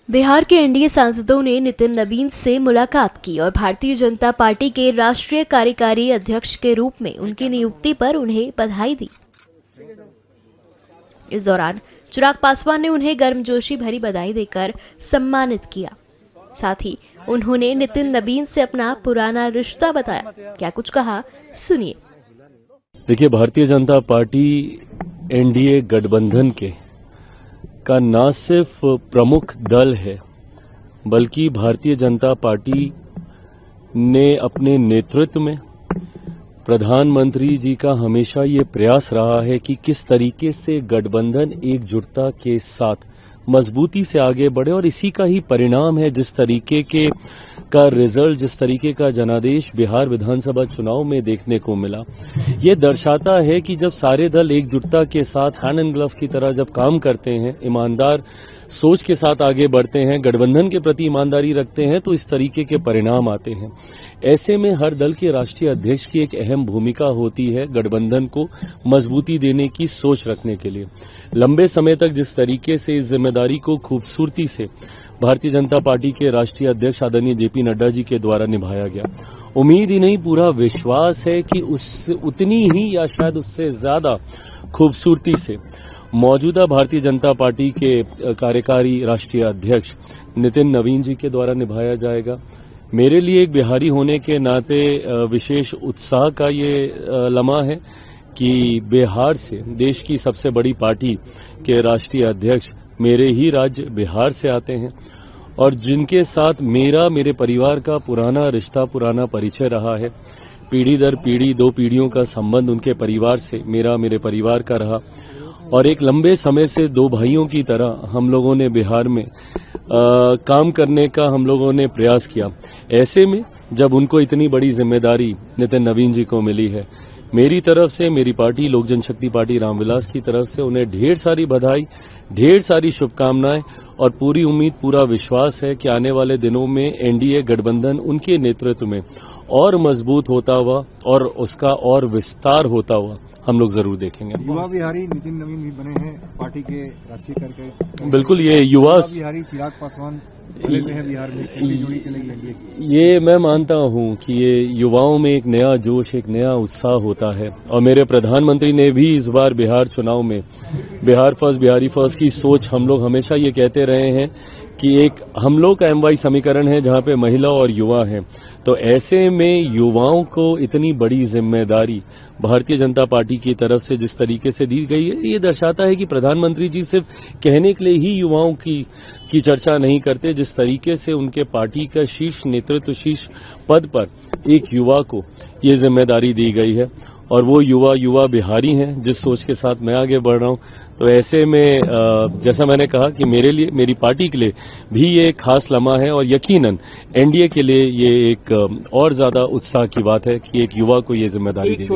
बिहार के एनडीए सांसदों ने नितिन नवीन से मुलाकात की और भारतीय जनता पार्टी के राष्ट्रीय कार्यकारी अध्यक्ष के रूप में उनकी नियुक्ति पर उन्हें बधाई दी। इस दौरान चिराग पासवान ने उन्हें गर्मजोशी भरी बधाई देकर सम्मानित किया। साथ ही उन्होंने नितिन नवीन से अपना पुराना रिश्ता बताया। क्या कुछ कहा, सुनिए। देखिए, भारतीय जनता पार्टी एनडीए गठबंधन का न सिर्फ प्रमुख दल है, बल्कि भारतीय जनता पार्टी ने अपने नेतृत्व में प्रधानमंत्री जी का हमेशा ये प्रयास रहा है कि किस तरीके से गठबंधन एकजुटता के साथ मजबूती से आगे बढ़े, और इसी का ही परिणाम है जिस तरीके का रिजल्ट, जिस तरीके का जनादेश बिहार विधानसभा चुनाव में देखने को मिला। ये दर्शाता है कि जब सारे दल एकजुटता के साथ हैंड एंड ग्लव की तरह जब काम करते हैं, ईमानदार सोच के साथ आगे बढ़ते हैं, गठबंधन के प्रति ईमानदारी रखते हैं, तो इस तरीके के परिणाम आते हैं। ऐसे में हर दल के राष्ट्रीय अध्यक्ष की एक अहम भूमिका होती है गठबंधन को मजबूती देने की सोच रखने के लिए। लंबे समय तक जिस तरीके से इस जिम्मेदारी को खूबसूरती से भारतीय जनता पार्टी के राष्ट्रीय अध्यक्ष आदरणीय जेपी नड्डा जी के द्वारा निभाया गया, उम्मीद ही नहीं पूरा विश्वास है कि उतनी ही या शायद उससे ज्यादा खूबसूरती से मौजूदा भारतीय जनता पार्टी के कार्यकारी राष्ट्रीय अध्यक्ष नितिन नवीन जी के द्वारा निभाया जाएगा। मेरे लिए एक बिहारी होने के नाते विशेष उत्साह का ये लम्हा है कि बिहार से, देश की सबसे बड़ी पार्टी के राष्ट्रीय अध्यक्ष मेरे ही राज्य बिहार से आते हैं, और जिनके साथ मेरे परिवार का पुराना रिश्ता, पुराना परिचय रहा है। पीढ़ी दर पीढ़ी 2 पीढ़ियों का संबंध उनके परिवार से मेरे परिवार का रहा, और एक लंबे समय से 2 भाइयों की तरह हम लोगों ने बिहार में काम करने का हम लोगों ने प्रयास किया। ऐसे में जब उनको इतनी बड़ी जिम्मेदारी नितिन नवीन जी को मिली है, मेरी तरफ से, मेरी पार्टी लोक जनशक्ति पार्टी रामविलास की तरफ से उन्हें ढेर सारी बधाई, ढेर सारी शुभकामनाएं, और पूरी उम्मीद, पूरा विश्वास है कि आने वाले दिनों में एनडीए गठबंधन उनके नेतृत्व में और मजबूत होता हुआ और उसका और विस्तार होता हुआ हम लोग जरूर देखेंगे। युवा बिहारी नितिन नवीन भी बने हैं पार्टी के राष्ट्रीय कार्यकारी। बिल्कुल, ये युवा बिहारी चिराग पासवान है बिहार में, कैसी जोड़ी चलेगी एनडीए की? ये मैं मानता हूं कि ये युवाओं में एक नया जोश, एक नया उत्साह होता है, और मेरे प्रधानमंत्री ने भी इस बार बिहार चुनाव में बिहार फर्स्ट, बिहारी फर्स्ट की सोच, हम लोग हमेशा ये कहते रहे हैं कि एक हम लोग का MY समीकरण है जहां पे महिला और युवा हैं। तो ऐसे में युवाओं को इतनी बड़ी जिम्मेदारी भारतीय जनता पार्टी की तरफ से जिस तरीके से दी गई है, ये दर्शाता है कि प्रधानमंत्री जी सिर्फ कहने के लिए ही युवाओं की चर्चा नहीं करते। जिस तरीके से उनके पार्टी का शीर्ष नेतृत्व, शीर्ष पद पर एक युवा को ये जिम्मेदारी दी गई है, और वो युवा बिहारी हैं जिस सोच के साथ मैं आगे बढ़ रहा हूं। तो ऐसे में जैसा मैंने कहा कि मेरे लिए, मेरी पार्टी के लिए भी ये खास लम्हा है, और यकीनन एनडीए के लिए ये एक और ज्यादा उत्साह की बात है कि एक युवा को ये जिम्मेदारी दी गई।